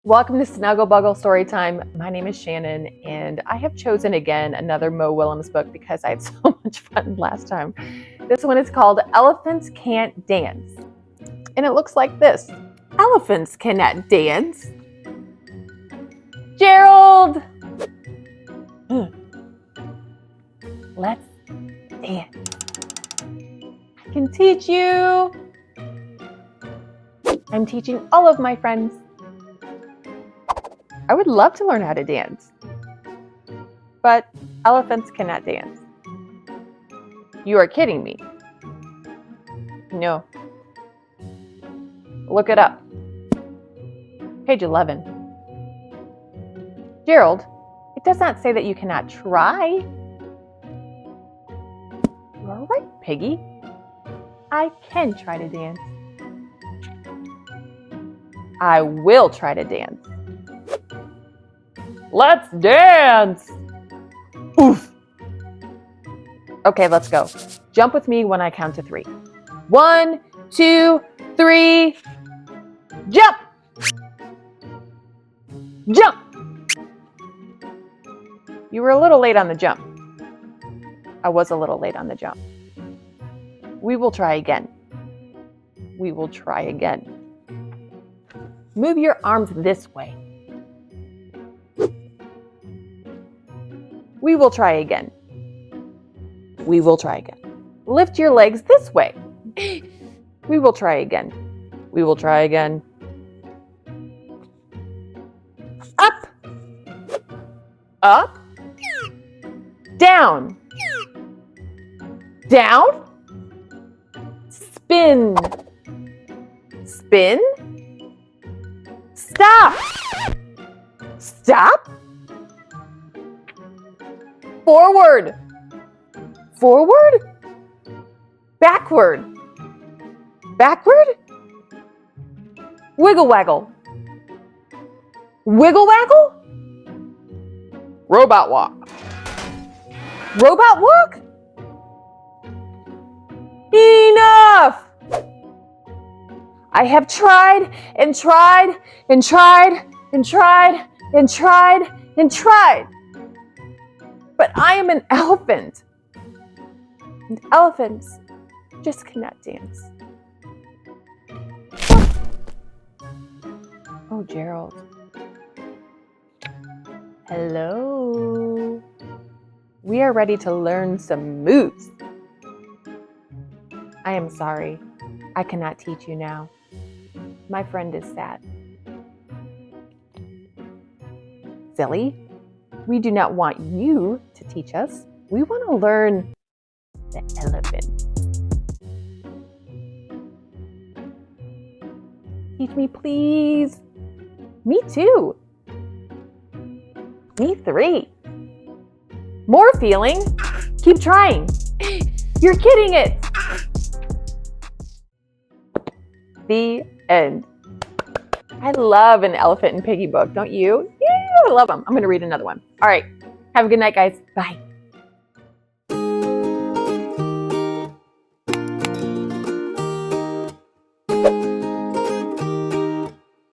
Welcome to Snuggle Buggle Storytime. My name is Shannon, and I have chosen again another Mo Willems book because I had so much fun last time. This one is called Elephants Can't Dance, and it looks like this. Elephants cannot dance. Gerald! Let's dance. I can teach you. I'm teaching all of my friends. I would love to learn how to dance, but elephants cannot dance. You are kidding me. No. Look it up. Page 11. Gerald, it does not say that you cannot try. You are right, Piggie. I can try to dance. I will try to dance. Let's dance! Oof! Okay, let's go. Jump with me when I count to 3. 1, 2, 3. Jump! Jump! You were a little late on the jump. I was a little late on the jump. We will try again. We will try again. Move your arms this way. We will try again. We will try again. Lift your legs this way. We will try again. We will try again. Up. Up. Down. Down. Spin. Spin. Stop. Stop. Forward. Forward. Backward. Backward. Wiggle waggle. Wiggle waggle. Robot walk. Robot walk. Enough. I have tried and tried and tried and tried and tried and tried. But I am an elephant, and elephants just cannot dance. Oh, Gerald. Hello. We are ready to learn some moves. I am sorry. I cannot teach you now. My friend is sad. Silly. We do not want you to teach us. We want to learn the elephant. Teach me, please. Me too. Me 3. More feeling. Keep trying. You're kidding it. The end. I love an Elephant and Piggie book, don't you? Yeah, I love them. I'm going to read another one. All right. Have a good night, guys. Bye.